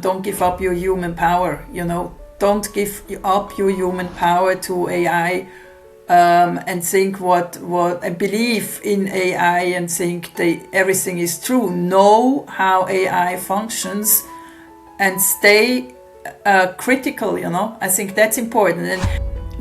Don't give up your human power, don't give up your human power to AI, and think and believe in AI and think everything is true. Know how AI functions and stay critical, I think that's important. And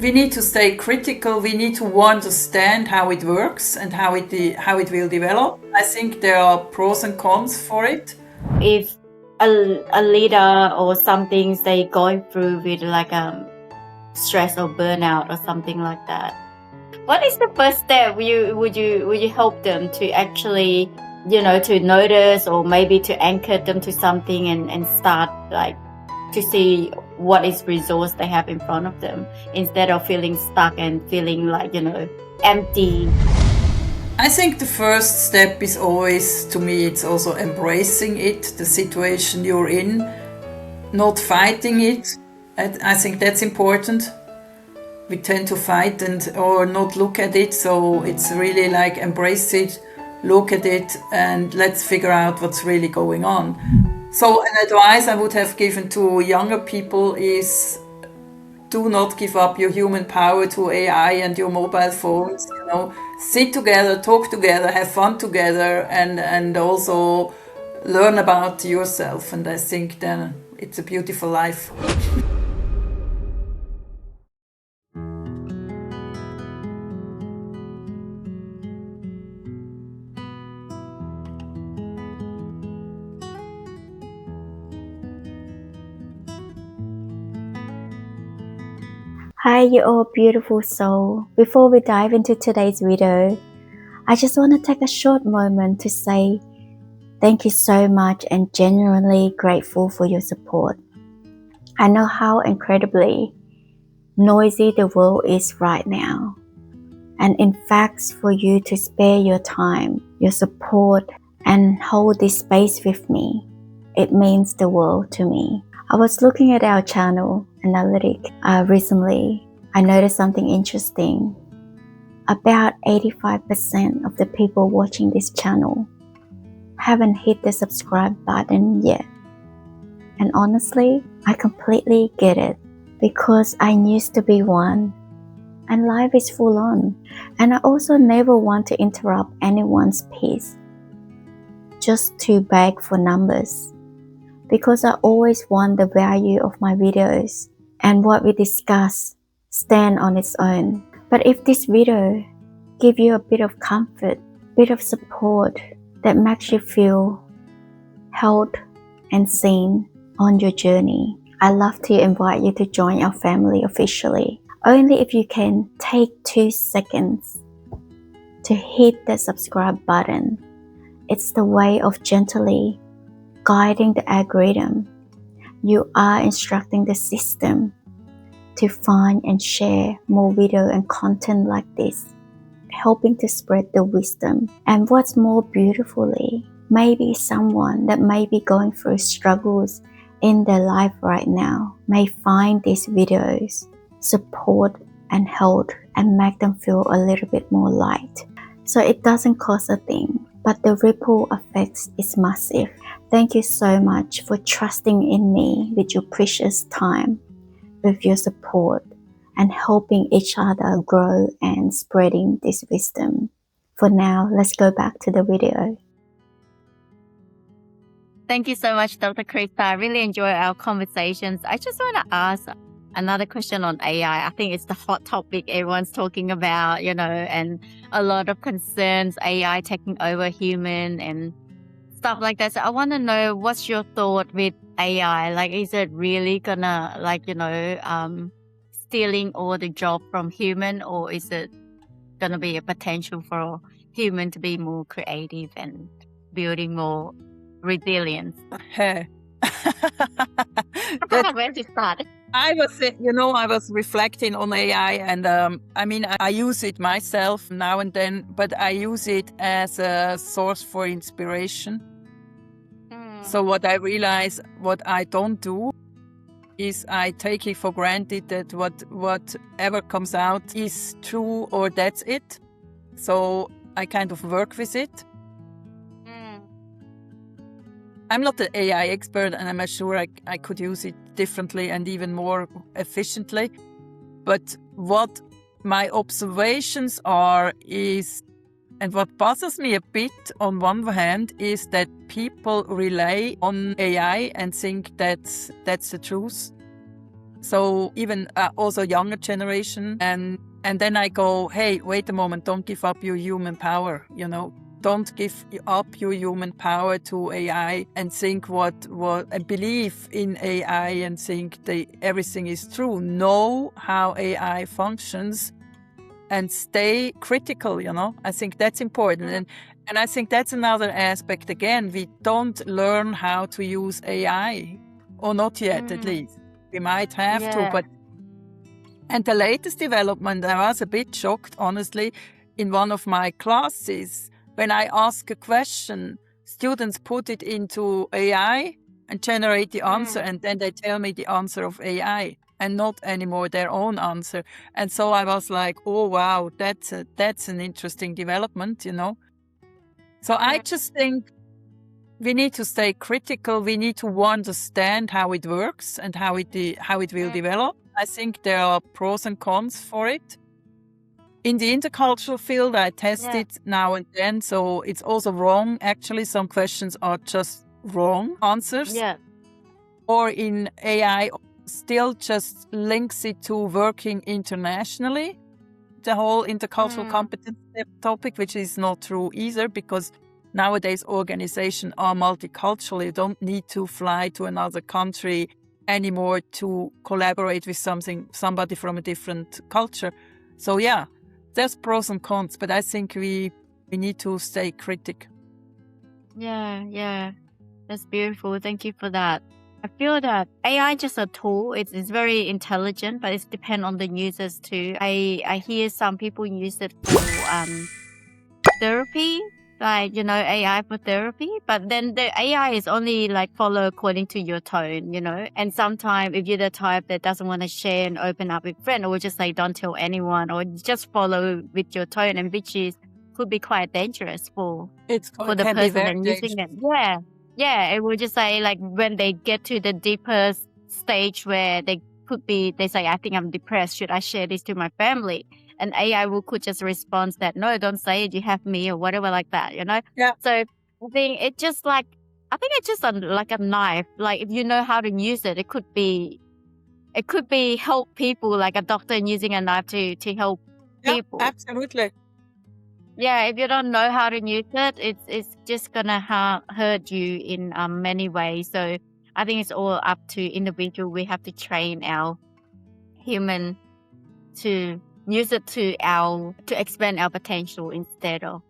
we need to stay critical. We need to understand how it works and how it will develop. I think there are pros and cons for it. If a leader or something they going through with like stress or burnout or something like that, what is the first step would you help them to actually to notice or maybe to anchor them to something and start like to see what is resource they have in front of them instead of feeling stuck and feeling like empty? I think the first step is always, to me, it's also embracing it, the situation you're in, not fighting it. I think that's important. We tend to fight or not look at it, so it's really like embrace it, look at it, and let's figure out what's really going on. So an advice I would have given to younger people is, do not give up your human power to AI and your mobile phones. Sit together, talk together, have fun together, and also learn about yourself. And I think then it's a beautiful life. Hi, you all beautiful soul. Before we dive into today's video, I just want to take a short moment to say thank you so much and genuinely grateful for your support. I know how incredibly noisy the world is right now. And in fact, for you to spare your time, your support, and hold this space with me, it means the world to me. I was looking at our channel, Analytic, recently. I noticed something interesting. About 85% of the people watching this channel haven't hit the subscribe button yet. And honestly, I completely get it because I used to be one. And life is full on. And I also never want to interrupt anyone's peace just to beg for numbers, because I always want the value of my videos and what we discuss stand on its own. But if this video give you a bit of comfort, bit of support that makes you feel held and seen on your journey, I'd love to invite you to join our family officially. Only if you can take 2 seconds to hit the subscribe button. It's the way of gently guiding the algorithm. You are instructing the system to find and share more video and content like this, helping to spread the wisdom. And what's more beautifully, maybe someone that may be going through struggles in their life right now may find these videos support and help and make them feel a little bit more light. So it doesn't cost a thing, but the ripple effect is massive. Thank you so much for trusting in me with your precious time, with your support, and helping each other grow and spreading this wisdom. For now, let's go back to the video. Thank you so much, Dr. Krista. I really enjoy our conversations. I just want to ask another question on AI. I think it's the hot topic everyone's talking about, and a lot of concerns, AI taking over human and stuff like that. So I want to know, what's your thought with AI? Like, is it really gonna, stealing all the job from human, or is it gonna be a potential for human to be more creative and building more resilience? Hey. Where to start? I was reflecting on AI, and I use it myself now and then, but I use it as a source for inspiration. So what I realize, what I don't do is I take it for granted that whatever comes out is true or that's it. So I kind of work with it. I'm not an AI expert, and I'm sure I could use it differently and even more efficiently. But what my observations are is, and what bothers me a bit on one hand, is that people rely on AI and think that's the truth. So even also younger generation, and then I go, hey, wait a moment, don't give up your human power, Don't give up your human power to AI and think and believe in AI and think everything is true. Know how AI functions and stay critical, I think that's important. And I think that's another aspect. Again, we don't learn how to use AI, or not yet, at least. We might have to, and the latest development, I was a bit shocked, honestly, in one of my classes. When I ask a question, students put it into AI and generate the answer, and then they tell me the answer of AI and not anymore their own answer. And so I was like, oh, wow, that's an interesting development, So I just think we need to stay critical. We need to understand how it works and how it will develop. I think there are pros and cons for it. In the intercultural field, I test it now and then, so it's also wrong. Actually, some questions are just wrong answers. Yeah. Or in AI, still just links it to working internationally, the whole intercultural competence topic, which is not true either, because nowadays organizations are multicultural. You don't need to fly to another country anymore to collaborate with somebody from a different culture. So yeah, there's pros and cons, but I think we need to stay critical. Yeah. That's beautiful. Thank you for that. I feel that AI is just a tool. It's very intelligent, but it depends on the users too. I hear some people use it for therapy, like, AI for therapy, but then the AI is only like follow according to your tone, and sometimes if you're the type that doesn't want to share and open up with friends, or just like don't tell anyone, or just follow with your tone, and which could be quite dangerous for the person and using it. Yeah, it will just say, like, when they get to the deeper stage where they say, I think I'm depressed, should I share this to my family? And AI could just respond that, no, don't say it, you have me, or whatever like that, Yeah. So I think it's just like like a knife. Like, if you know how to use it, it could be help people, like a doctor using a knife to help people. Absolutely. Yeah, if you don't know how to use it, it's just gonna hurt you in many ways. So I think it's all up to individual. We have to train our human to use it to expand our potential instead of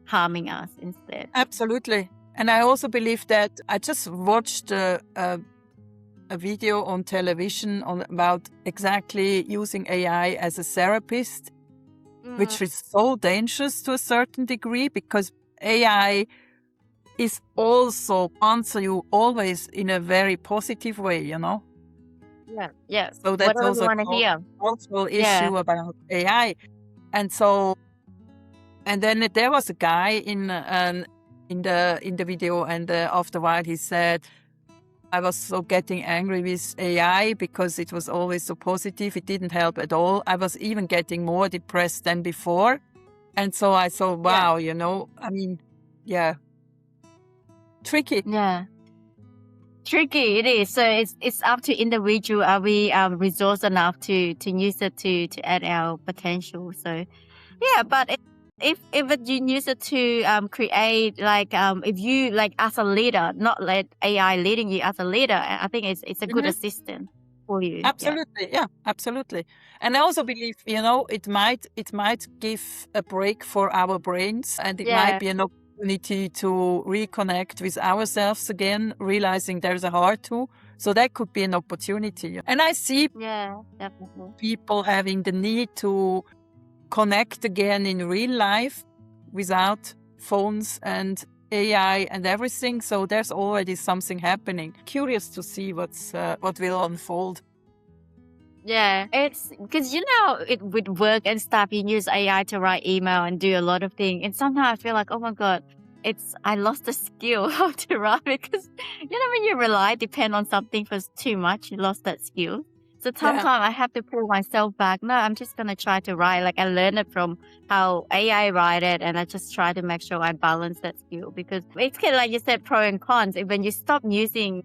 harming us instead. Absolutely. And I also believe that I just watched a video on television about exactly using AI as a therapist, which is so dangerous to a certain degree, because AI is also answer you always in a very positive way, Yeah. So that's whatever also you want to hear. cultural issue about AI. And so, and then there was a guy in the video, and after a while he said, I was so getting angry with AI because it was always so positive. It didn't help at all. I was even getting more depressed than before. And so I thought, wow, tricky. Yeah. Tricky it is. So it's up to individual. Are we resource enough to use it to add our potential? So yeah, but if you use it to create, like, if you, like, as a leader, not let AI leading you as a leader, I think it's a good assistant for you. Absolutely, yeah, absolutely. And I also believe, it might give a break for our brains, and it might be an opportunity to reconnect with ourselves again, realizing there's a heart too. So that could be an opportunity. And I see definitely people having the need to connect again in real life without phones and AI and everything. So there's already something happening. Curious to see what will unfold. Yeah, it's because it with work and stuff, you use AI to write email and do a lot of things. And sometimes I feel like, oh my God, I lost the skill how to write, because when you depend on something for too much, you lost that skill. So sometimes I have to pull myself back. No, I'm just gonna try to write. Like, I learned it from how AI write it, and I just try to make sure I balance that skill, because it's kind of like you said, pro and cons. When you stop using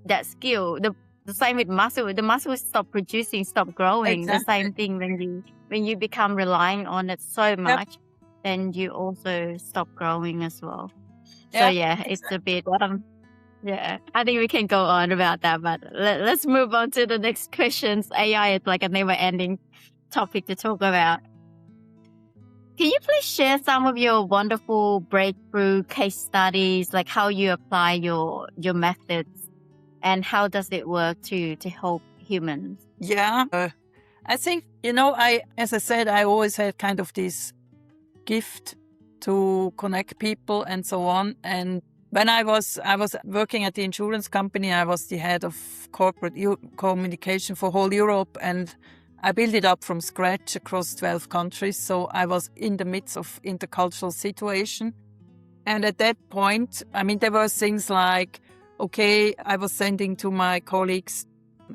that skill, the same with muscle. The muscle stop producing, stop growing. The same thing when you become relying on it so much, then you also stop growing as well. So it's a bit. I think we can go on about that, but let's move on to the next questions. AI is like a never-ending topic to talk about. Can you please share some of your wonderful breakthrough case studies, like how you apply your methods, and how does it work to help humans? I think, as I said, I always had kind of this gift to connect people and so on. And when I was working at the insurance company, I was the head of corporate communication for whole Europe, and I built it up from scratch across 12 countries. So I was in the midst of intercultural situation. And at that point, there were things like, I was sending to my colleagues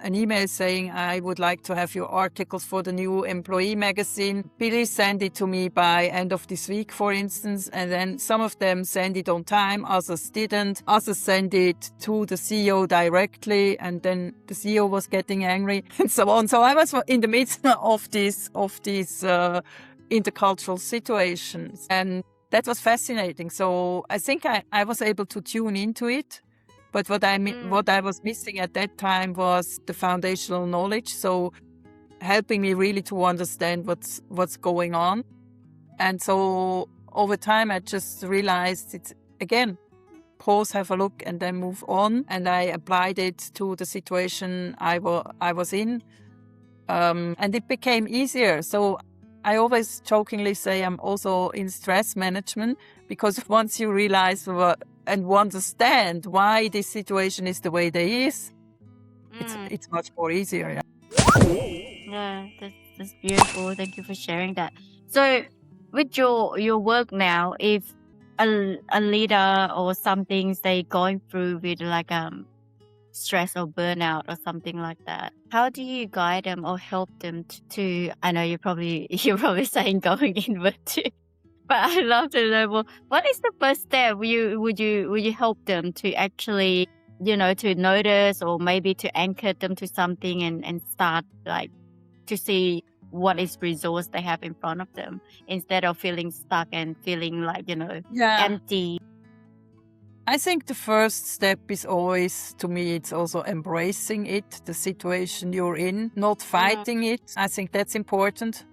an email saying, I would like to have your articles for the new employee magazine. Please send it to me by end of this week, for instance. And then some of them send it on time, others didn't. Others send it to the CEO directly, and then the CEO was getting angry and so on. So I was in the midst of these intercultural situations. And that was fascinating. So I think I was able to tune into it. But what I was missing at that time was the foundational knowledge. So helping me really to understand what's going on. And so over time, I just realized it's, again, pause, have a look, and then move on. And I applied it to the situation I was in. And it became easier. So I always jokingly say I'm also in stress management, because once you realize and understand why this situation is the way it is, it's much more easier. Yeah, that's beautiful. Thank you for sharing that. So with your work now, if a leader or something they going through with like stress or burnout or something like that, how do you guide them or help them to I know you're probably saying going inward too, but I'd love to know, well, what is the first step? Would you help them to actually, to notice, or maybe to anchor them to something and start like to see what is resource they have in front of them, instead of feeling stuck and feeling like, empty? I think the first step is always, to me, it's also embracing it, the situation you're in, not fighting it. I think that's important.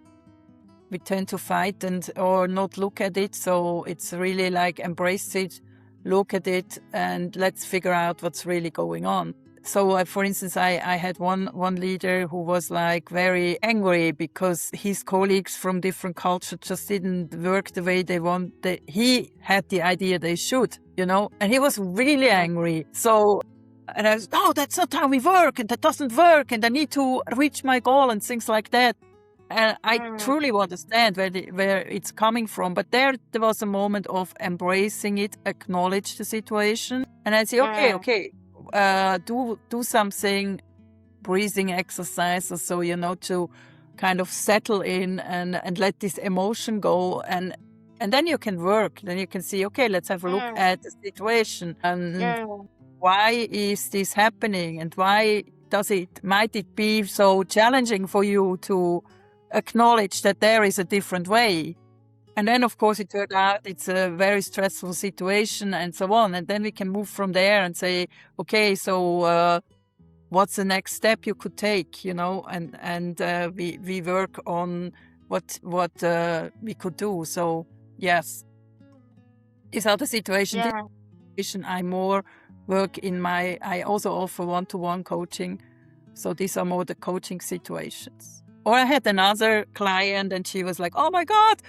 We tend to fight or not look at it. So it's really like embrace it, look at it, and let's figure out what's really going on. So, for instance, I had one leader who was like very angry because his colleagues from different cultures just didn't work the way they want. He had the idea they should, and he was really angry. So, and I was, no, that's not how we work, and that doesn't work, and I need to reach my goal and things like that. And I truly understand where it's coming from. But there was a moment of embracing it, acknowledge the situation, and I say, okay. Do something, breathing exercises, so to kind of settle in and let this emotion go, and then you can work. Then you can see, okay, let's have a look at the situation, and why is this happening, and why might it be so challenging for you to acknowledge that there is a different way. And then, of course, it turned out it's a very stressful situation and so on. And then we can move from there and say, okay, so what's the next step you could take, and we work on what we could do. So, yes, these are the situations. I more work I also offer one-to-one coaching. So these are more the coaching situations. Or I had another client and she was like, oh my God,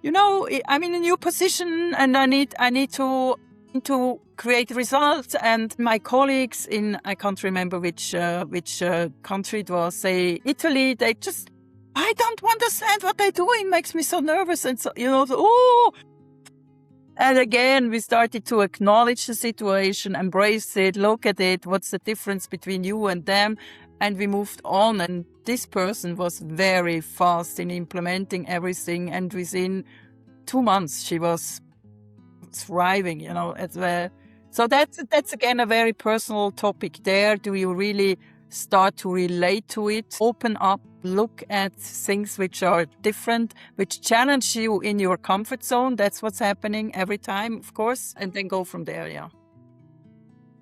I'm in a new position and I need to create results. And my colleagues I can't remember which country it was, say Italy, I don't understand what they're doing, makes me so nervous. And so, And again, we started to acknowledge the situation, embrace it, look at it. What's the difference between you and them? And we moved on. And this person was very fast in implementing everything. And within 2 months, she was thriving, so that's again a very personal topic there. Do you really start to relate to it, open up, look at things which are different, which challenge you in your comfort zone? That's what's happening every time, of course, and then go from there.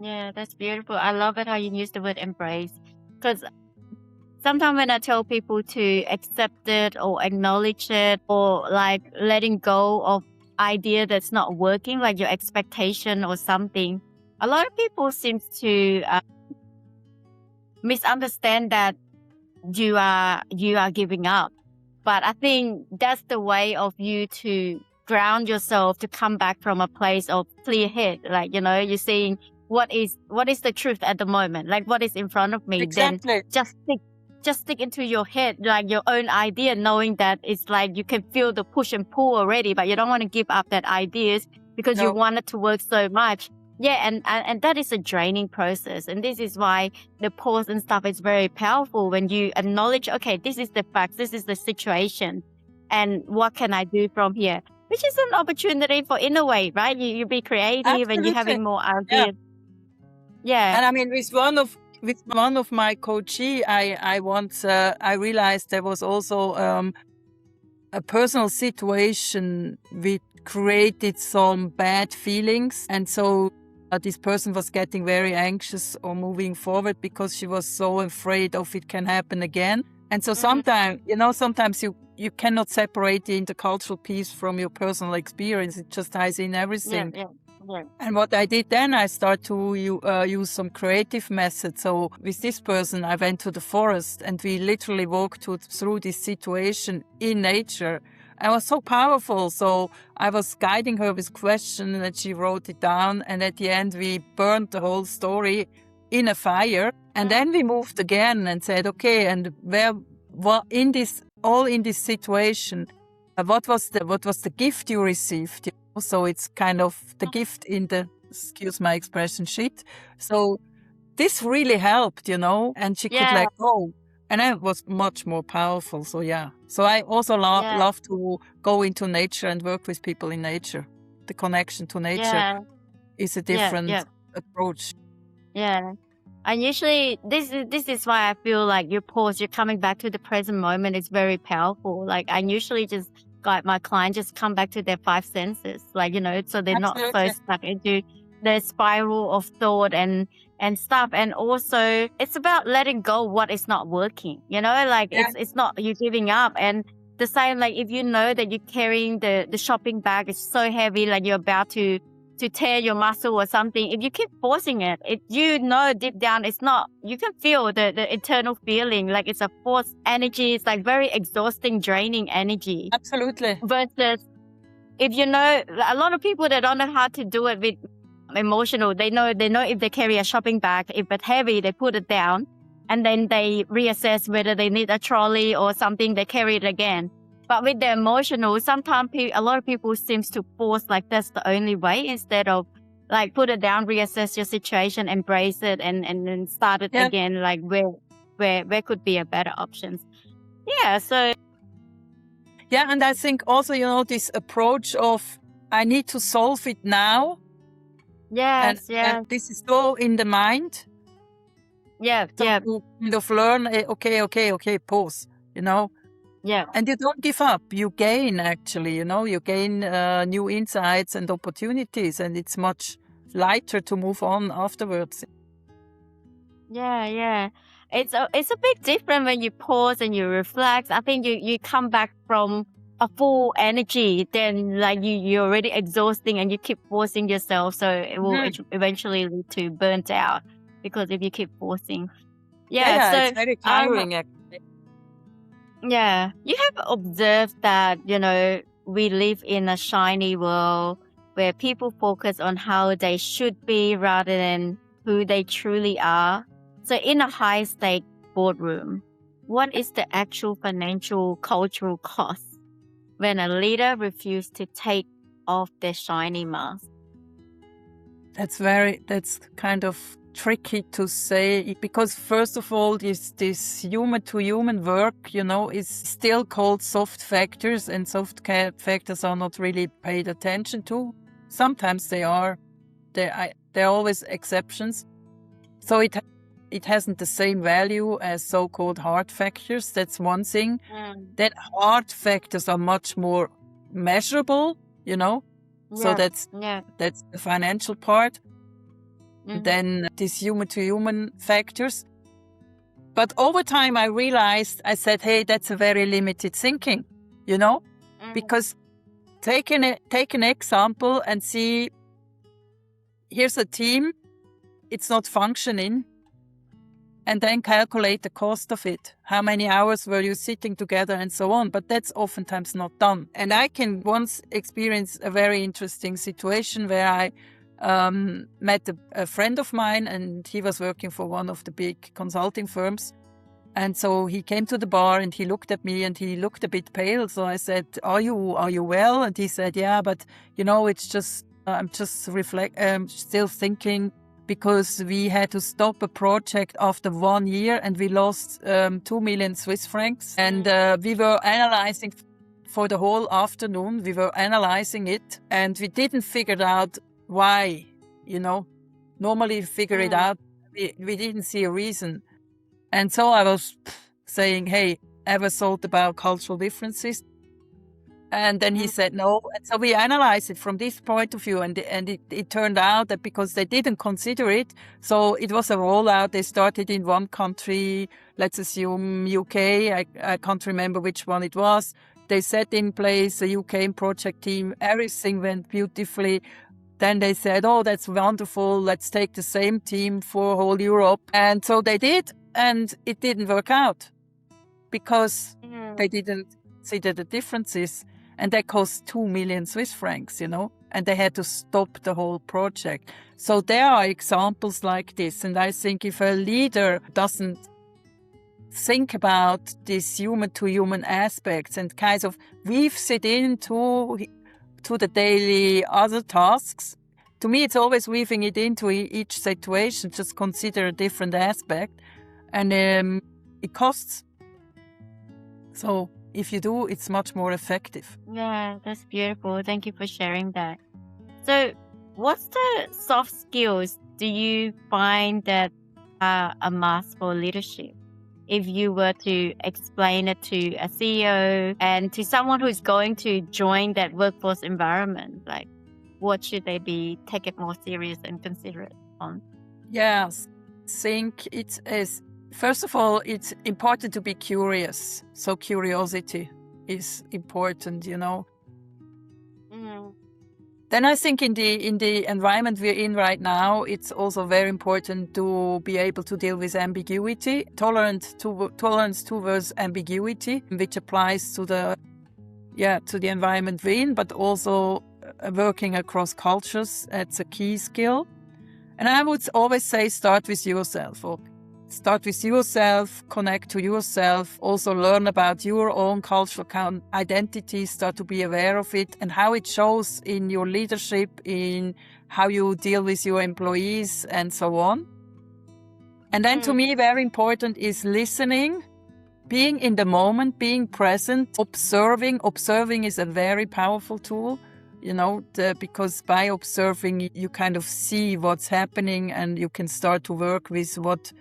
Yeah, that's beautiful. I love it how you use the word embrace, because sometimes when I tell people to accept it or acknowledge it, or like letting go of idea that's not working, like your expectation or something, a lot of people seem to misunderstand that you are giving up. But I think that's the way of you to ground yourself, to come back from a place of clear head. Like, you're saying what is the truth at the moment, like what is in front of me. Exactly. Then just stick into your head, like your own idea, knowing that it's like you can feel the push and pull already, but you don't want to give up that ideas because you want it to work so much. Yeah, and that is a draining process. And this is why the pause and stuff is very powerful, when you acknowledge, okay, this is the facts, this is the situation, and what can I do from here? Which is an opportunity for innovate, right? You be creative. Absolutely. And you're having more ideas. Yeah. And I mean, with one of my coachee, I once I realized there was also a personal situation which created some bad feelings, and so this person was getting very anxious or moving forward because she was so afraid of it can happen again. And so sometimes you cannot separate the intercultural piece from your personal experience. It just ties in everything. Yeah. And what I did then, I started to use some creative methods. So with this person, I went to the forest and we literally walked through this situation in nature. It was so powerful. So I was guiding her with questions and she wrote it down. And at the end, we burned the whole story in a fire. And then we moved again and said, okay, and in this situation, what was the gift you received? So it's kind of the gift in the, excuse my expression, shit. So this really helped, and she could let go. And it was much more powerful. So So I also love to go into nature and work with people in nature. The connection to nature is a different approach. Yeah. And usually this is why I feel like your pause, you're coming back to the present moment, is very powerful. Like I usually just guide my client just come back to their 5 senses, like, so they're not so stuck into the spiral of thought and stuff. And also it's about letting go what is not working, it's not you giving up. And the same, like if you know that you're carrying the shopping bag, it's so heavy, like you're about to tear your muscle or something. If you keep forcing it, deep down it's not, you can feel the internal feeling like it's a forced energy. It's like very exhausting, draining energy. Absolutely. Versus if a lot of people that don't know how to do it with emotional, they know if they carry a shopping bag, if it's heavy, they put it down and then they reassess whether they need a trolley or something, they carry it again. But with the emotional, sometimes a lot of people seems to force like that's the only way, instead of like put it down, reassess your situation, embrace it, and then start it again. Like where could be a better options? Yeah. So. Yeah, and I think also this approach of I need to solve it now. Yes. And this is so in the mind. Yeah. So you kind of learn. Okay. Pause. Yeah. And you don't give up. You gain, actually, you gain new insights and opportunities, and it's much lighter to move on afterwards. Yeah. It's a big difference when you pause and you reflect. I think you come back from a full energy, then like you're already exhausting and you keep forcing yourself. So it will eventually lead to burnt out, because if you keep forcing. Yeah, so it's very tiring, actually. Yeah, you have observed that, we live in a shiny world where people focus on how they should be rather than who they truly are. So in a high stake boardroom, what is the actual financial cultural cost when a leader refuses to take off their shiny mask? That's kind of tricky to say, because first of all, this human to human work, is still called soft factors, and factors are not really paid attention to. Sometimes they are. There are always exceptions. So it hasn't the same value as so-called hard factors. That's one thing. Then hard factors are much more measurable, So that's the financial part. Then these human-to-human factors. But over time, I realized, I said, hey, that's a very limited thinking, because take an example and see, here's a team, it's not functioning, and then calculate the cost of it. How many hours were you sitting together and so on? But that's oftentimes not done. And I can once experience a very interesting situation where I met a friend of mine, and he was working for one of the big consulting firms. And so he came to the bar and he looked at me and he looked a bit pale. So I said, are you well? And he said, yeah, but it's just, I'm just still thinking, because we had to stop a project after 1 year and we lost 2 million Swiss francs. And we were analyzing for the whole afternoon. We were analyzing it and we didn't figure out why, normally figure it out. We didn't see a reason. And so I was saying, hey, ever thought about cultural differences? And then he said no. And so we analyzed it from this point of view. And it turned out that because they didn't consider it, so it was a rollout. They started in one country, let's assume UK. I can't remember which one it was. They set in place a UK project team. Everything went beautifully. Then they said, oh, that's wonderful. Let's take the same team for whole Europe. And so they did. And it didn't work out because they didn't see the differences. And that cost 2 million Swiss francs, and they had to stop the whole project. So there are examples like this. And I think if a leader doesn't think about these human-to-human aspects and kind of weaves it into the daily other tasks, to me, it's always weaving it into each situation, just consider a different aspect. And it costs. So if you do, it's much more effective. Yeah, that's beautiful. Thank you for sharing that. So what's the soft skills do you find that are a must for leadership? If you were to explain it to a CEO and to someone who's going to join that workforce environment, like what should they be take it more serious and considerate on? Yes, I think it is. First of all, it's important to be curious. So curiosity is important, Then I think in the environment we're in right now, it's also very important to be able to deal with ambiguity, tolerance towards ambiguity, which applies to the environment we're in, but also working across cultures. That's a key skill. And I would always say, start with yourself. Start with yourself, connect to yourself, also learn about your own cultural identity, start to be aware of it and how it shows in your leadership, in how you deal with your employees and so on. And then to me, very important is listening, being in the moment, being present, observing. Observing is a very powerful tool, because by observing, you kind of see what's happening and you can start to work with what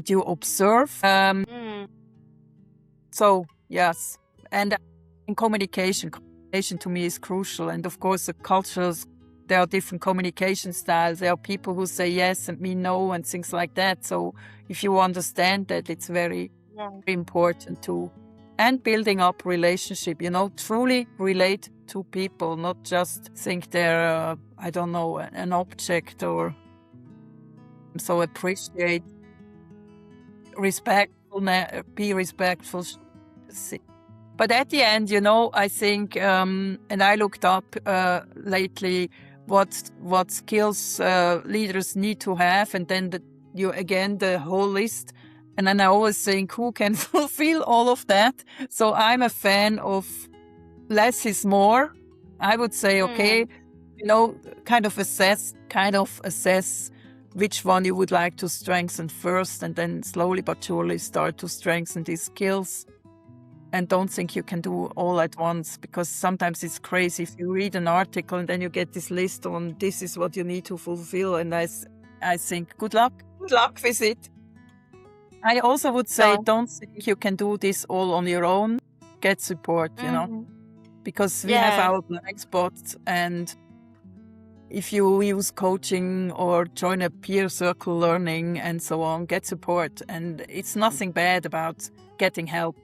you observe. So, yes. And in communication to me is crucial. And of course, the cultures, there are different communication styles. There are people who say yes and mean no and things like that. So if you understand that, it's very, very important too. And building up relationship, truly relate to people, not just think they're, an object or so appreciate. Be respectful. But at the end, I think, and I looked up lately what skills leaders need to have, and then the whole list. And then I always think, who can fulfill all of that? So I'm a fan of less is more. I would say, okay, kind of assess which one you would like to strengthen first, and then slowly but surely start to strengthen these skills. And don't think you can do all at once, because sometimes it's crazy if you read an article and then you get this list on this is what you need to fulfill. And I think good luck with it. I also would say don't think you can do this all on your own. Get support, because we have our blind spots, and if you use coaching or join a peer circle learning and so on, get support. And it's nothing bad about getting help.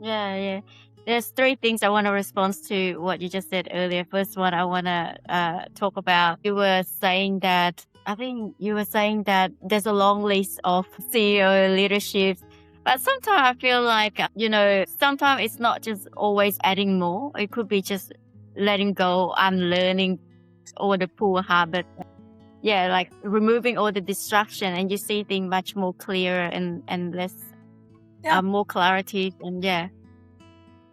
Yeah. There's 3 things I want to respond to what you just said earlier. First one, I want to talk about, I think you were saying that there's a long list of CEO leaderships. But sometimes I feel like, sometimes it's not just always adding more. It could be just letting go, unlearning all the poor habits. Yeah, like removing all the distraction, and you see things much more clearer and less, more clarity. And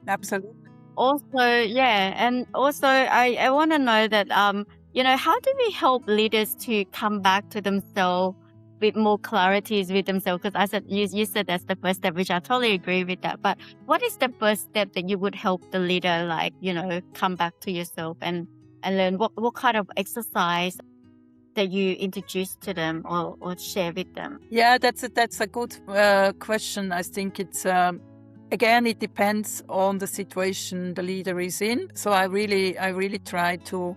absolutely. Also, and also I want to know that, how do we help leaders to come back to themselves with more clarities with themselves? Because I said, you said that's the first step, which I totally agree with that. But what is the first step that you would help the leader, come back to yourself and learn? What kind of exercise that you introduce to them or share with them? Yeah, that's a good question. I think it's again, it depends on the situation the leader is in. So I really try to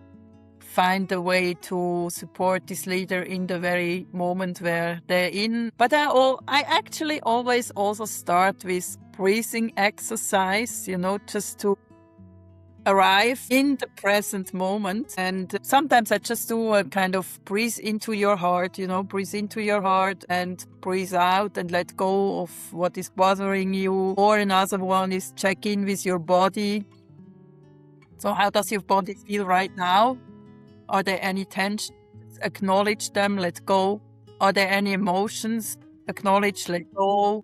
find a way to support this leader in the very moment where they're in. But I actually always also start with breathing exercise, just to arrive in the present moment. And sometimes I just do a kind of breathe into your heart, breathe into your heart and breathe out and let go of what is bothering you. Or another one is check in with your body. So how does your body feel right now? Are there any tensions? Acknowledge them, let go. Are there any emotions? Acknowledge, let go.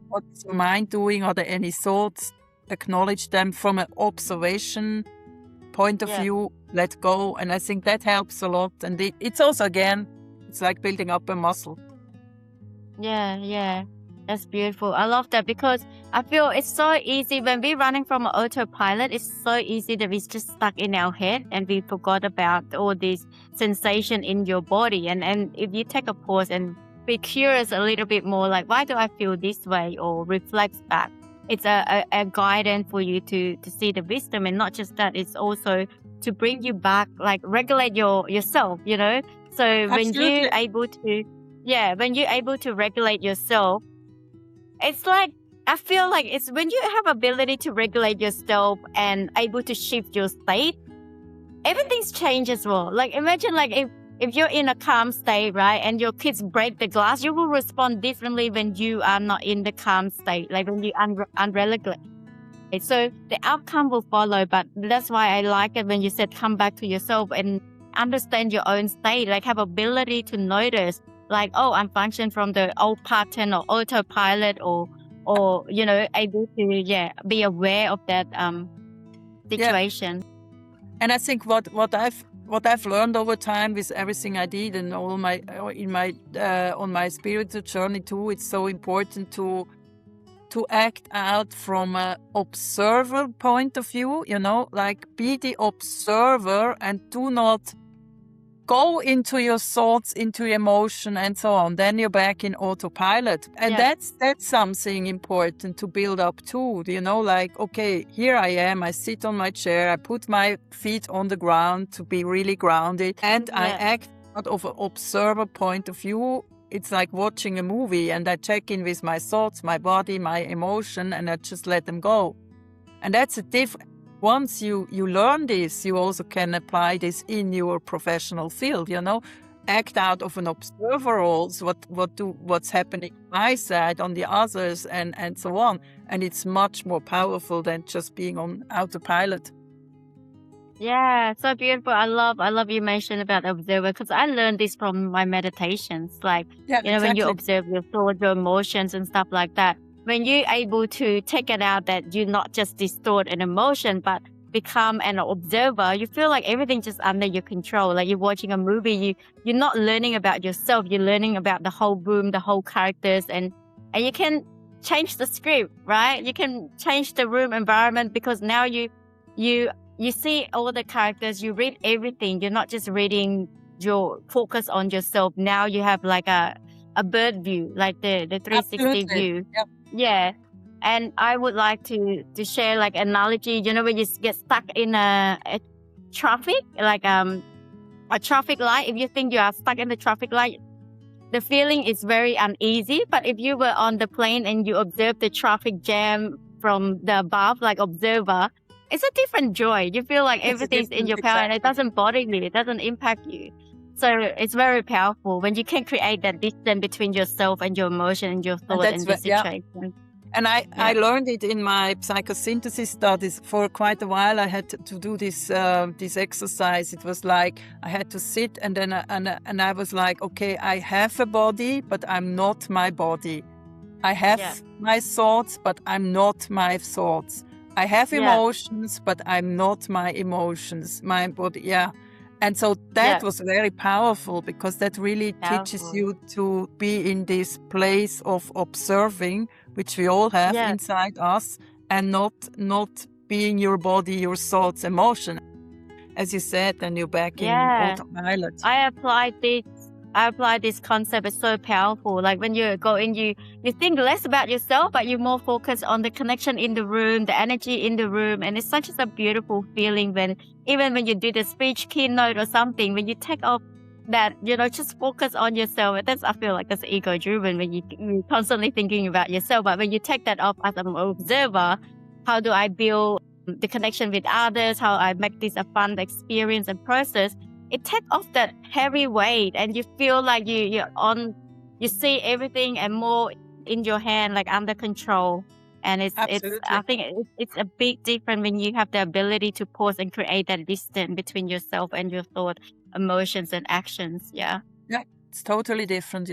What's your mind doing? Are there any thoughts? Acknowledge them from an observation point of view, let go. And I think that helps a lot. And it's also, again, it's like building up a muscle. Yeah. That's beautiful. I love that, because I feel it's so easy when we're running from an autopilot. It's so easy that we're just stuck in our head and we forgot about all this sensation in your body. And if you take a pause and be curious a little bit more, like, why do I feel this way, or reflect back, it's a guidance for you to see the wisdom. And not just that, it's also to bring you back, like regulate yourself, So Absolutely. when you're able to regulate yourself, it's like, I feel like it's when you have ability to regulate yourself and able to shift your state, everything's changed as well. Like, imagine like if you're in a calm state, right, and your kids break the glass, you will respond differently when you are not in the calm state, like when you unregulate. So the outcome will follow. But that's why I like it when you said come back to yourself and understand your own state, like have ability to notice, like, oh, I'm functioning from the old pattern or autopilot, or able to be aware of that situation. And I think what I've learned over time with everything I did and all my on my spiritual journey too, it's so important to act out from an observer point of view, like be the observer and do not go into your thoughts, into your emotion and so on. Then you're back in autopilot. And that's something important to build up too. Like, okay, here I am. I sit on my chair. I put my feet on the ground to be really grounded. And I act out of an observer point of view. It's like watching a movie, and I check in with my thoughts, my body, my emotion, and I just let them go. And that's a different. Once you learn this, you also can apply this in your professional field, act out of an observer roles, what's happening on my side, on the others, and so on. And it's much more powerful than just being on autopilot. Yeah, so beautiful. I love you mentioned about observer, because I learned this from my meditations. Like, when you observe your thoughts, your emotions and stuff like that, when you're able to take it out, that you not just distort an emotion, but become an observer, you feel like everything's just under your control. Like you're watching a movie, you're not learning about yourself, you're learning about the whole room, the whole characters, and you can change the script, right? You can change the room environment, because now you see all the characters, you read everything. You're not just reading your focus on yourself. Now you have like a bird view, like the 360 Absolutely. view. Yeah. Yeah. And I would like to share like analogy, when you get stuck in a traffic, like a traffic light. If you think you are stuck in the traffic light, the feeling is very uneasy. But if you were on the plane and you observe the traffic jam from the above, like observer, it's a different joy. You feel like everything's in your power, and it doesn't bother you. It doesn't impact you. So it's very powerful when you can create that distance between yourself and your emotion and your thought and the situation. And I learned it in my psychosynthesis studies. For quite a while, I had to do this exercise. It was like I had to sit, and then I was like, okay, I have a body, but I'm not my body. I have my thoughts, but I'm not my thoughts. I have emotions, but I'm not my emotions. My body, And so that was very powerful, because that really teaches you to be in this place of observing, which we all have inside us, and not being your body, your thoughts, emotion. As you said, and you're back in autopilot. I applied this concept. It's so powerful. Like when you go in, you think less about yourself, but you're more focused on the connection in the room, the energy in the room. And it's such a beautiful feeling even when you do the speech keynote or something, when you take off that, just focus on yourself. I feel like that's ego driven when you're constantly thinking about yourself. But when you take that off as an observer, how do I build the connection with others? How I make this a fun experience and process? It takes off that heavy weight, and you feel like you see everything and more in your hand, like under control. And I think it's a big difference when you have the ability to pause and create that distance between yourself and your thought, emotions, and actions. Yeah, it's totally different,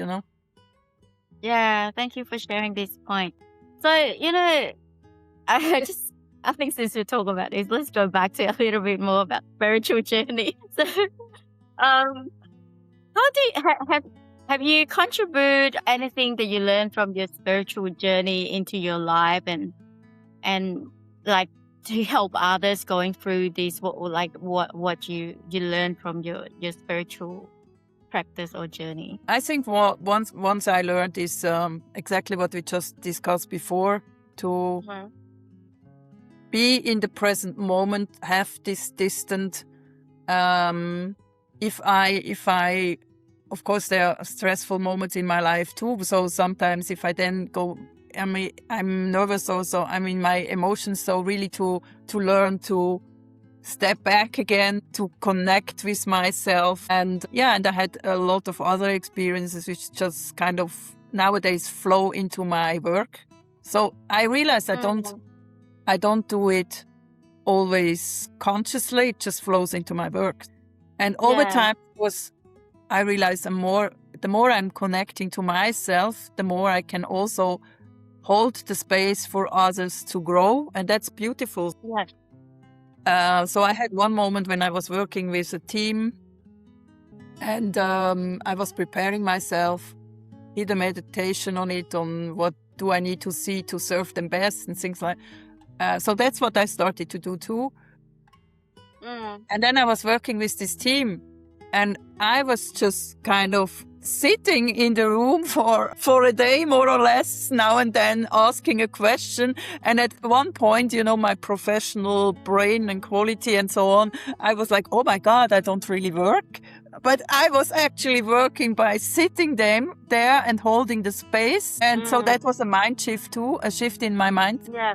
Yeah, thank you for sharing this point. So I think since we talk about this, let's go back to a little bit more about spiritual journey. So, have you contributed anything that you learned from your spiritual journey into your life, and like to help others going through this? What you learned from your spiritual practice or journey? I think once I learned is exactly what we just discussed before, to be in the present moment, have this distant. If I, of course, there are stressful moments in my life too. So sometimes if I then go, I'm nervous also. I'm in my emotions. So really to learn to step back again, to connect with myself. And I had a lot of other experiences which just kind of nowadays flow into my work. So I realized I don't do it always consciously. It just flows into my work. And over time, I realized the more I'm connecting to myself, the more I can also hold the space for others to grow. And that's beautiful. So I had one moment when I was working with a team, and I was preparing myself, did a meditation on what do I need to see to serve them best and things like so that's what I started to do too. And then I was working with this team, and I was just kind of sitting in the room for a day, more or less, now and then asking a question. And at one point, my professional brain and quality and so on, I was like, oh my God, I don't really work. But I was actually working by sitting there and holding the space. And so that was a mind shift too, a shift in my mind. Yeah.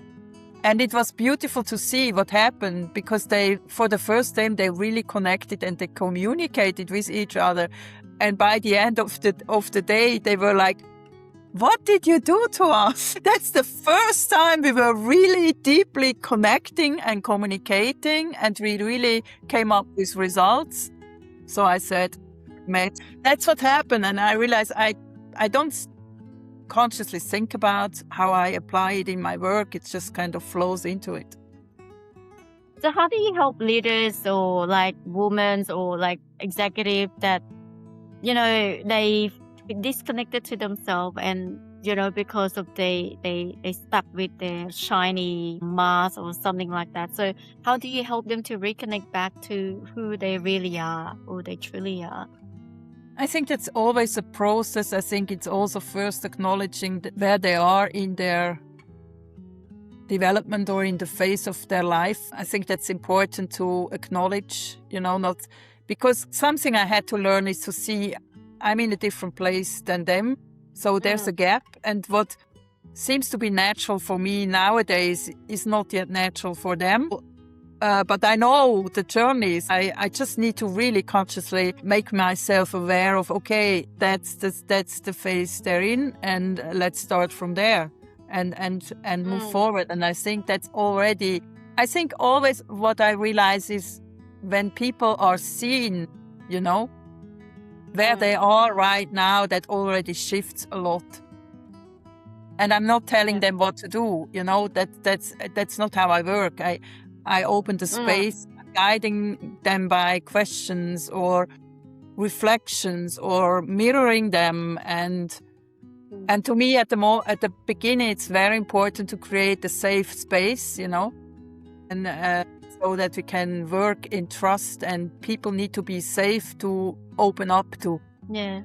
And it was beautiful to see what happened, because for the first time, they really connected and they communicated with each other. And by the end of the day, they were like, what did you do to us? That's the first time we were really deeply connecting and communicating, and we really came up with results. So I said, mate, that's what happened. And I realized I don't consciously think about how I apply it in my work. It just kind of flows into it. So how do you help leaders or like women or like executives that, you know, they disconnected to themselves and, you know, because of they stuck with their shiny mask or something like that. So how do you help them to reconnect back to who they really are, who they truly are? I think that's always a process. I think it's also first acknowledging where they are in their development or in the phase of their life. I think that's important to acknowledge, you know, not because something I had to learn is to see I'm in a different place than them. So there's a gap. And what seems to be natural for me nowadays is not yet natural for them. But I know the journeys. I just need to really consciously make myself aware of, okay, that's the phase they're in, and let's start from there and move forward. And I think that's already, I think always what I realize is when people are seen, you know, where they are right now, that already shifts a lot. And I'm not telling them what to do, you know, that's not how I work. I open the space, guiding them by questions or reflections or mirroring them. And to me, at the beginning, it's very important to create a safe space, you know, and so that we can work in trust, and people need to be safe to open up to. Yeah,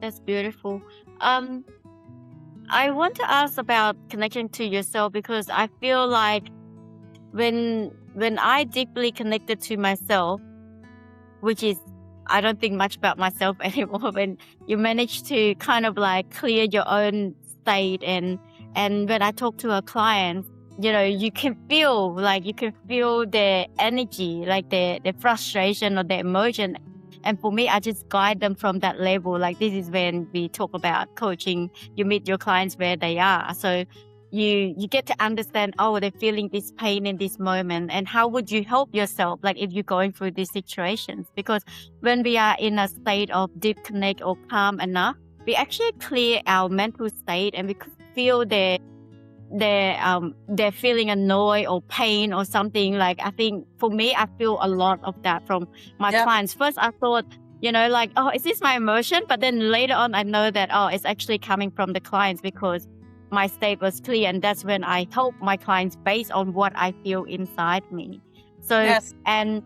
that's beautiful. I want to ask about connection to yourself, because I feel like when I deeply connected to myself, which is, I don't think much about myself anymore, when you manage to kind of like clear your own state, and when I talk to a client, you know, you can feel their energy, like their frustration or their emotion. And for me, I just guide them from that level. Like, this is when we talk about coaching, you meet your clients where they are. So you get to understand, oh, they're feeling this pain in this moment, and how would you help yourself, like if you're going through these situations? Because when we are in a state of deep connect or calm enough, we actually clear our mental state, and we could feel they're feeling annoyed or pain or something. Like, I think for me, I feel a lot of that from my clients. First, I thought, you know, like, oh, is this my emotion? But then later on, I know that, oh, it's actually coming from the clients, because my state was clear, and that's when I help my clients based on what I feel inside me. So, and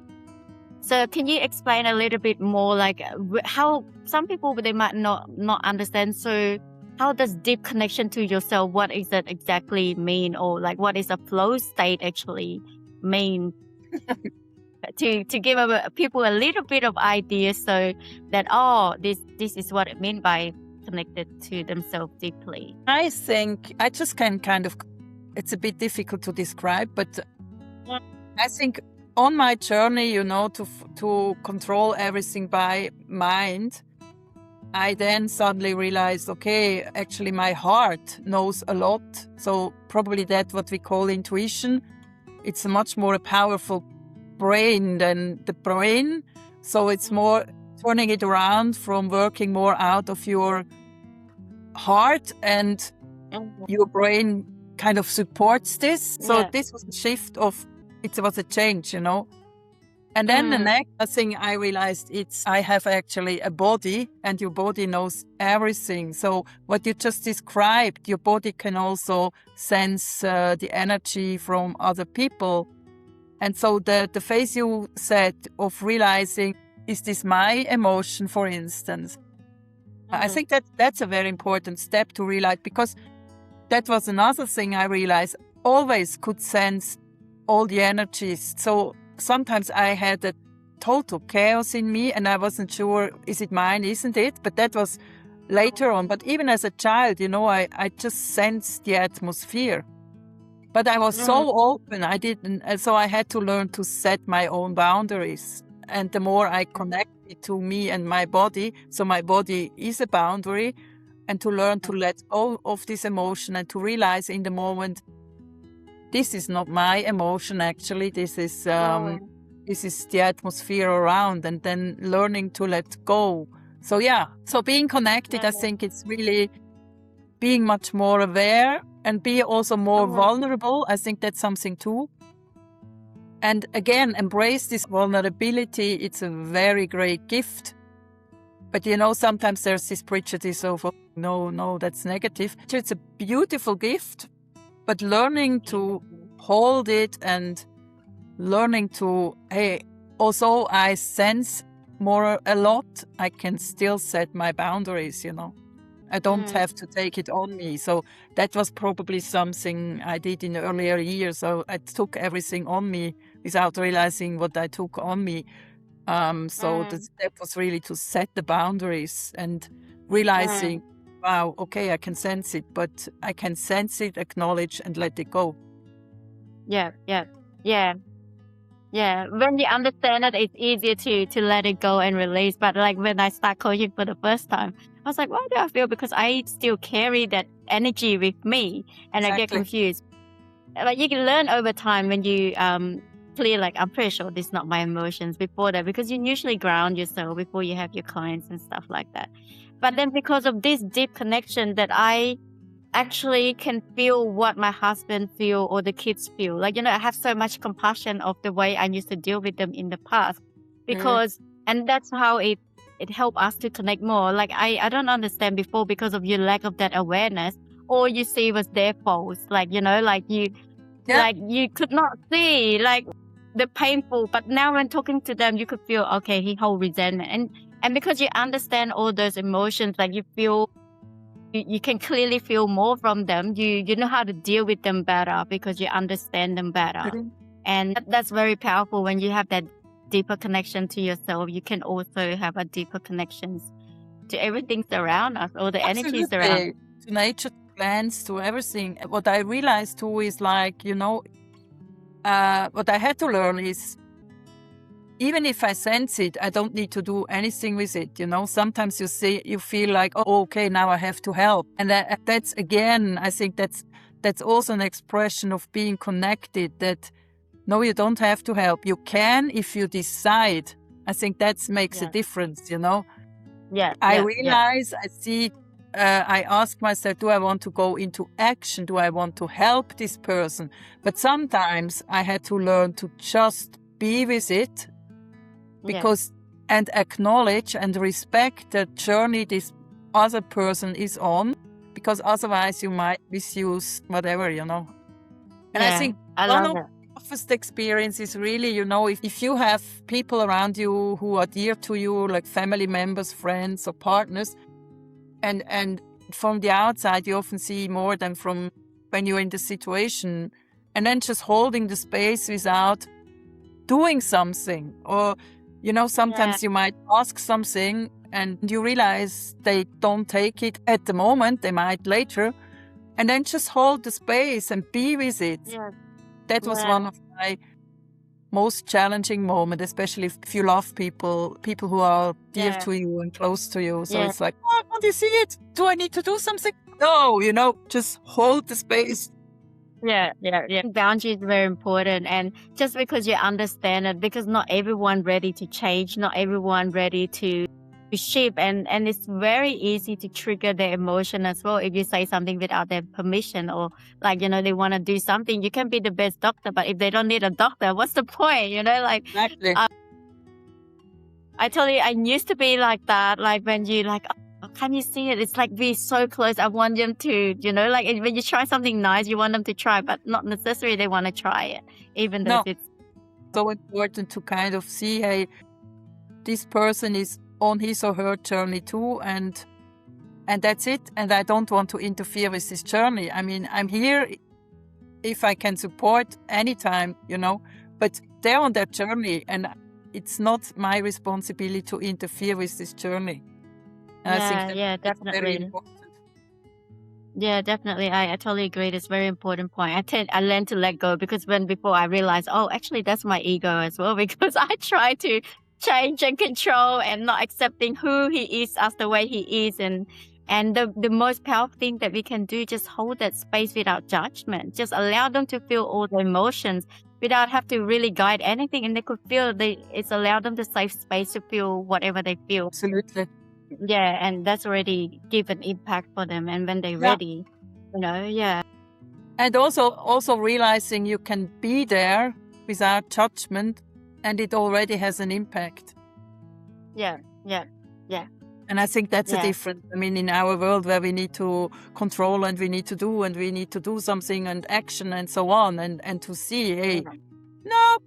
so can you explain a little bit more, like how some people, they might not understand. So how does deep connection to yourself, what does that exactly mean? Or like, what is a flow state actually mean? to give people a little bit of idea, so that, oh, this is what it means by connected to themselves deeply. I think I just can kind of, it's a bit difficult to describe, but I think on my journey, you know, to control everything by mind, I then suddenly realized, okay, actually my heart knows a lot. So probably that's what we call intuition. It's a much more powerful brain than the brain. So it's more turning it around from working more out of your heart, and your brain kind of supports this. So this was a shift of, it was a change, you know. And then the next thing I realized, I have actually a body, and your body knows everything. So what you just described, your body can also sense the energy from other people. And so the phase you said of realizing, is this my emotion, for instance? I think that's a very important step to realize, because that was another thing I realized. Always could sense all the energies. So sometimes I had a total chaos in me, and I wasn't sure, is it mine, isn't it? But that was later on. But even as a child, you know, I just sensed the atmosphere. But I was so open, so I had to learn to set my own boundaries. And the more I connected to me and my body, so my body is a boundary, and to learn to let go of this emotion, and to realize in the moment, this is not my emotion, actually, this is the atmosphere around, and then learning to let go. So so being connected, I think it's really being much more aware and be also more vulnerable. I think that's something too. And again, embrace this vulnerability. It's a very great gift. But sometimes there's this prejudice of, no, that's negative. It's a beautiful gift, but learning to hold it and learning to, hey, also I sense a lot, I can still set my boundaries, I don't have to take it on me. So that was probably something I did in earlier years. So I took everything on me without realizing what I took on me. So the step was really to set the boundaries and realizing, wow, okay, I can sense it, but I can sense it, acknowledge, and let it go. Yeah. When you understand it, it's easier to let it go and release. But like when I start coaching for the first time, I was like, why do I feel? Because I still carry that energy with me, and I get confused. Like you can learn over time when you clear, like, I'm pretty sure this is not my emotions before that, because you usually ground yourself before you have your clients and stuff like that. But then because of this deep connection that I actually can feel what my husband feel or the kids feel. Like, I have so much compassion of the way I used to deal with them in the past, because, and that's how it helped us to connect more. Like, I don't understand before because of your lack of that awareness, all you see was their faults. Like, like you could not see like the painful, but now when talking to them, you could feel, okay, he hold resentment. And because you understand all those emotions, like you feel, you can clearly feel more from them. You know how to deal with them better because you understand them better. And that's very powerful. When you have that deeper connection to yourself, you can also have a deeper connection to everything around us, all the energies around. To nature, to plants, to everything. What I realized too is like, what I had to learn is, even if I sense it, I don't need to do anything with it. Sometimes you feel like, oh, okay, now I have to help. And that's, again, I think that's also an expression of being connected, that no, you don't have to help. You can if you decide. I think that makes a difference, I realize, I see, I ask myself, do I want to go into action? Do I want to help this person? But sometimes I had to learn to just be with it, because and acknowledge and respect the journey this other person is on, because otherwise you might misuse whatever, And I think one of the toughest experience is really, if you have people around you who are dear to you, like family members, friends or partners, and from the outside you often see more than from when you're in the situation, and then just holding the space without doing something, or sometimes you might ask something and you realize they don't take it at the moment, they might later, and then just hold the space and be with it. That was one of my most challenging moments, especially if you love people who are dear to you and close to you. So it's like, oh, don't you see it? Do I need to do something? No, just hold the space. Yeah. Boundaries are very important, and just because you understand it, because not everyone ready to change, not everyone ready to shift, and it's very easy to trigger their emotion as well if you say something without their permission, or like they want to do something. You can be the best doctor, but if they don't need a doctor, what's the point? Exactly. I tell you, I used to be like that. Like when you like, oh, can you see it? It's like we're so close. I want them to, like when you try something nice, you want them to try, but not necessarily they want to try it, even though it's so important to kind of see, hey, this person is on his or her journey too, and that's it. And I don't want to interfere with this journey. I mean, I'm here if I can support anytime, but they're on their journey, and it's not my responsibility to interfere with this journey. And I think that's very important. Yeah, definitely. I totally agree. It's a very important point. I learned to let go, because before I realized, oh, actually that's my ego as well, because I try to change and control and not accepting who he is as the way he is. And the most powerful thing that we can do, just hold that space without judgment. Just allow them to feel all the emotions without have to really guide anything. And they could feel it's allow them the safe space to feel whatever they feel. Absolutely. yeah, and that's already give an impact for them. And when they're Yeah. ready, yeah. And also realizing you can be there without judgment, and it already has an impact. Yeah. And I think that's a Yeah. difference. I mean, in our world where we need to control and we need to do something and action and so on, and to see, hey, no,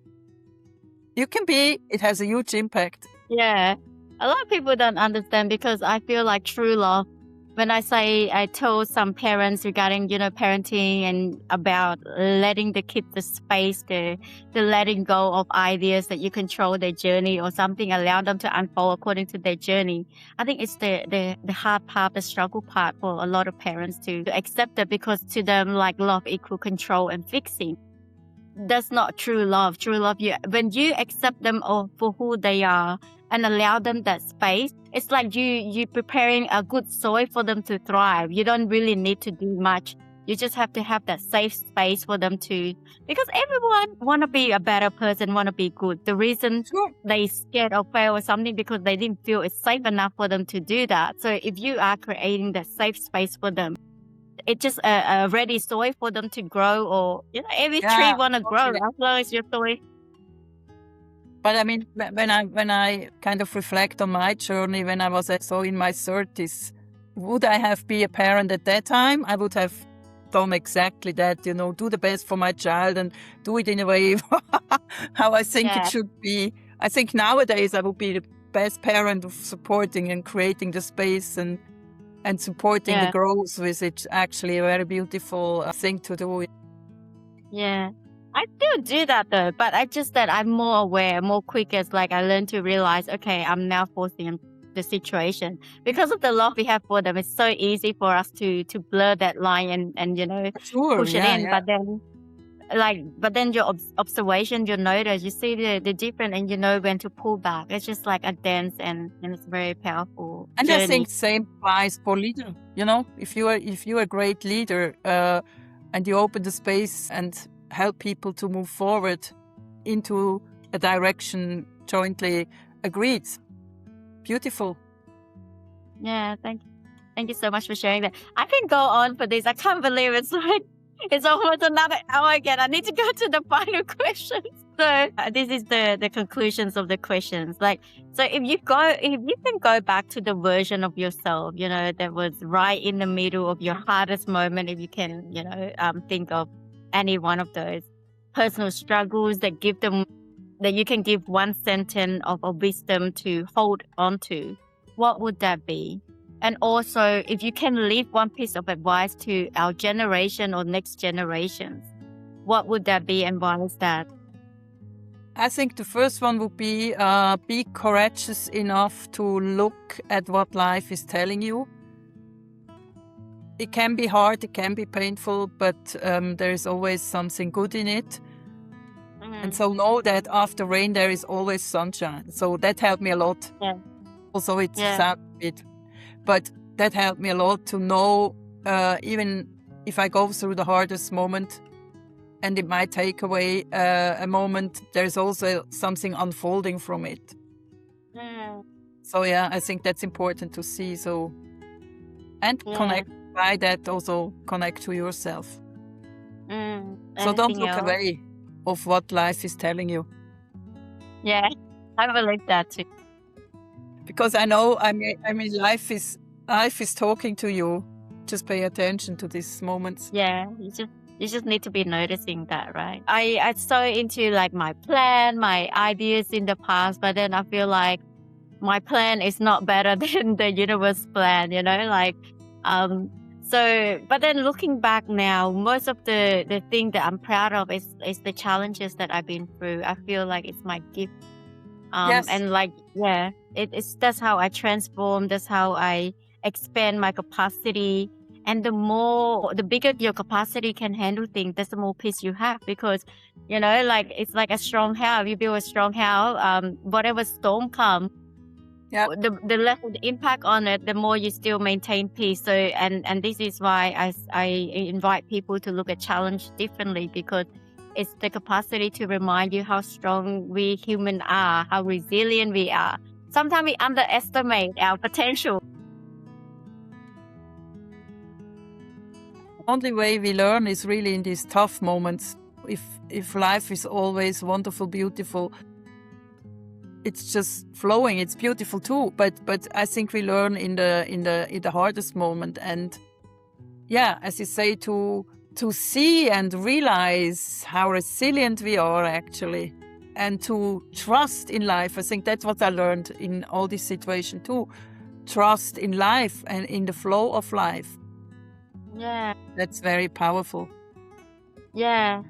you can be, it has a huge impact. Yeah. A lot of people don't understand because I feel like true love, when I told some parents regarding, parenting and about letting the kids the space, the letting go of ideas that you control their journey or something, allow them to unfold according to their journey. I think it's the hard part, the struggle part for a lot of parents to accept it, because to them, like, love equal control and fixing. That's not true love. True love, when you accept them for who they are and allow them that space, it's like you preparing a good soil for them to thrive. You don't really need to do much. You just have to have that safe space for them to, because everyone want to be a better person, want to be good. The reason they scared or fail or something because they didn't feel it's safe enough for them to do that. So if you are creating that safe space for them, it's just a ready soil for them to grow, or every tree want to grow as long as your soil. But I mean, when I kind of reflect on my journey, when I was so in my 30s, would I have been a parent at that time? I would have done exactly that, do the best for my child and do it in a way how I think it should be. I think nowadays I would be the best parent of supporting and creating the space and supporting the growth, with it actually a very beautiful thing to do. Yeah. I still do that though, but I'm more aware, more quick, as like I learned to realize, okay, I'm now forcing the situation. Because of the love we have for them, it's so easy for us to blur that line and push it in. Yeah. But then your observation, you notice, you see the difference, and you know when to pull back. It's just like a dance, and it's very powerful. And journey. I think same applies for leader. If you're a great leader, and you open the space and help people to move forward into a direction jointly agreed. Beautiful. Yeah, thank you so much for sharing that. I can go on for this. I can't believe it's almost another hour again. I need to go to the final questions. So this is the conclusions of the questions. So if you can go back to the version of yourself, that was right in the middle of your hardest moment, if you can, think of any one of those personal struggles that you can give one sentence of wisdom to hold on to, what would that be? And also, if you can leave one piece of advice to our generation or next generations, what would that be, and why is that? I think the first one would be courageous enough to look at what life is telling you. It can be hard, it can be painful, but there is always something good in it. And so know that after rain there is always sunshine. So that helped me a lot. Yeah. Also, it sounds a bit, but that helped me a lot to know, even if I go through the hardest moment and it might take away a moment, there's also something unfolding from it. So I think that's important to see. So, and connect by that, also connect to yourself. So don't look away of what life is telling you. Yeah, I believe that too. Because I know, I mean, life is talking to you. Just pay attention to these moments. Yeah, you just need to be noticing that, right? I so into like my plan, my ideas in the past, but then I feel like my plan is not better than the universe plan, So, but then looking back now, most of the thing that I'm proud of is the challenges that I've been through. I feel like it's my gift. Yes. And that's how I transform. That's how I expand my capacity. And the bigger your capacity can handle things, that's the more peace you have. Because, it's like a strong house. You build a strong house, whatever storm comes, the less of the impact on it, the more you still maintain peace. So, and this is why I invite people to look at challenge differently, because it's the capacity to remind you how strong we humans are, how resilient we are. sometimes we underestimate our potential. Only way we learn is really in these tough moments. If life is always wonderful, beautiful, it's just flowing. It's beautiful too, but I think we learn in the hardest moment. And yeah, as you say, to see and realize how resilient we are actually, and to trust in life. I think that's what I learned in all this situation too. Trust in life and in the flow of life. Yeah. That's very powerful. Yeah.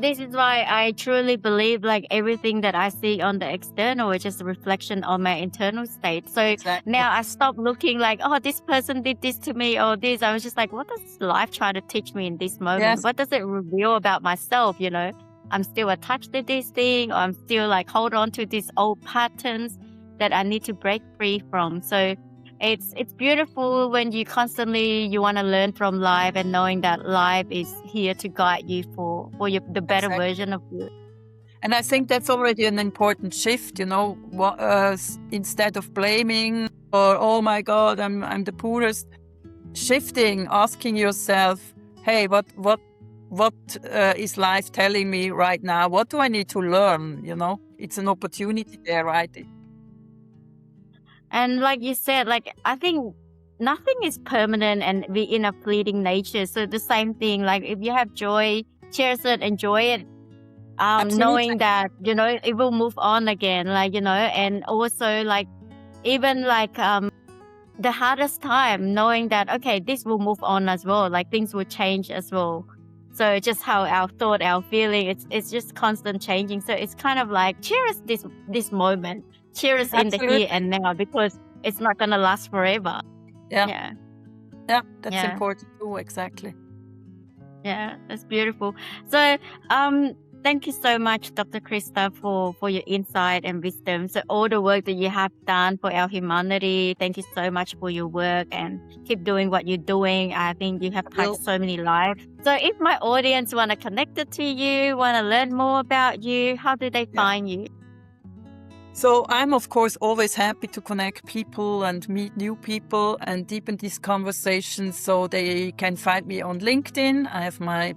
This is why I truly believe like everything that I see on the external is just a reflection on my internal state. So Exactly. now I stopped looking like, oh, this person did this to me or this. I was just like, what does life try to teach me in this moment? Yes. What does it reveal about myself? You know, I'm still attached to this thing, or I'm still like hold on to these old patterns that I need to break free from. So it's beautiful when you constantly you want to learn from life and knowing that life is here to guide you for the better Exactly. version of you. And I think that's already an important shift, you know, instead of blaming or, oh my God, I'm the poorest, shifting, asking yourself, hey, what is life telling me right now? What do I need to learn? You know, it's an opportunity there, right? And like you said, like I think nothing is permanent and we in a fleeting nature. So the same thing, like if you have joy, cherish it, enjoy it. Knowing that, you know, it will move on again, like, you know, and also like even like the hardest time, knowing that okay, this will move on as well, like things will change as well. So just how our thought, our feeling, it's just constant changing. So it's kind of like cherish this moment, cherish in the here and now, because it's not gonna last forever. Yeah, that's important too. Exactly. Yeah, that's beautiful. So thank you so much, Dr. Krista, for your insight and wisdom. So all the work that you have done for our humanity, thank you so much for your work and keep doing what you're doing. I think you have touched so many lives. So if my audience want to connect it to you, want to learn more about you, how do they find you? So I'm, of course, always happy to connect people and meet new people and deepen these conversations. So they can find me on LinkedIn. I have my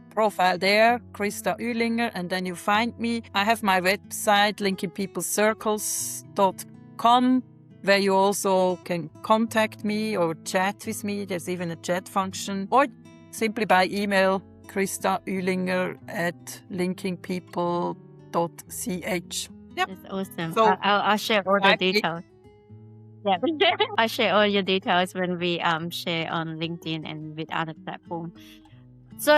profile there, Krista Uehlinger, and then you find me. I have my website, linkingpeoplecircles.com, where you also can contact me or chat with me. There's even a chat function, or simply by email, kristauehlinger@linkingpeople.ch. Yep. That's awesome. So I'll share all the details. Yeah, I'll share all your details when we share on LinkedIn and with other platforms. So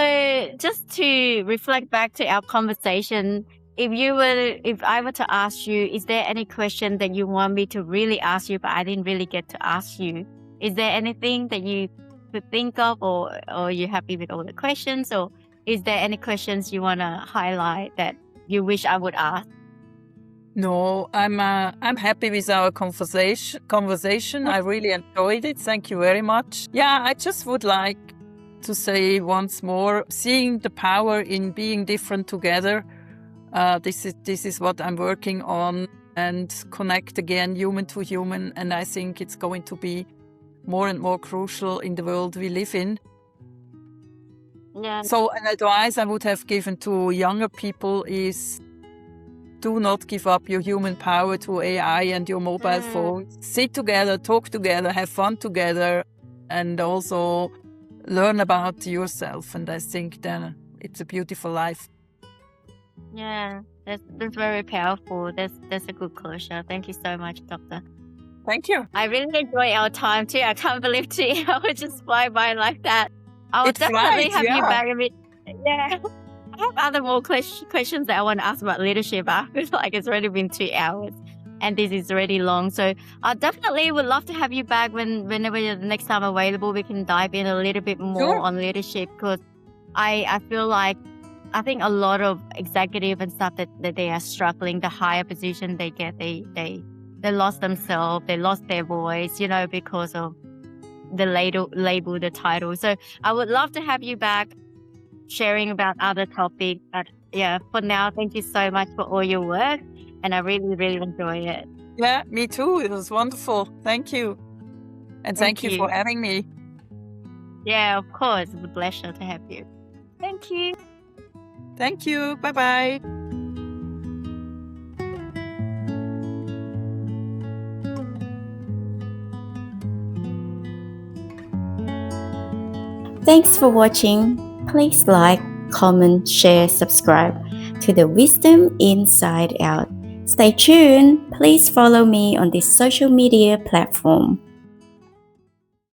just to reflect back to our conversation, if I were to ask you, is there any question that you want me to really ask you, but I didn't really get to ask you? Is there anything that you could think of, or you're happy with all the questions, or is there any questions you want to highlight that you wish I would ask? No, I'm happy with our conversation. I really enjoyed it. Thank you very much. Yeah, I just would like to say once more, seeing the power in being different together. This is what I'm working on, and connect again human to human. And I think it's going to be more and more crucial in the world we live in. Yeah. So an advice I would have given to younger people is, do not give up your human power to AI and your mobile phone. Sit together, talk together, have fun together, and also learn about yourself. And I think then it's a beautiful life. Yeah, that's very powerful. That's a good closure. Thank you so much, Doctor. Thank you. I really enjoy our time too. I can't believe 2 hours just fly by like that. I will It definitely flies, have you yeah. back a bit. Yeah. I have other more questions that I want to ask about leadership. I feel like it's already been 2 hours and this is already long. So I definitely would love to have you back whenever you're the next time available. We can dive in a little bit more on leadership, because I feel like I think a lot of executive and stuff that they are struggling, the higher position they get, they lost themselves, they lost their voice, you know, because of the label, the title. So I would love to have you back sharing about other topics. But yeah, for now, thank you so much for all your work, and I really, really enjoy it. Yeah, me too. It was wonderful. Thank you. And thank you for having me. Yeah, of course. It's a pleasure to have you. Thank you. Thank you. Bye-bye. Thanks for watching. Please like, comment, share, subscribe to the Wisdom Inside Out. Stay tuned. Please follow me on this social media platform.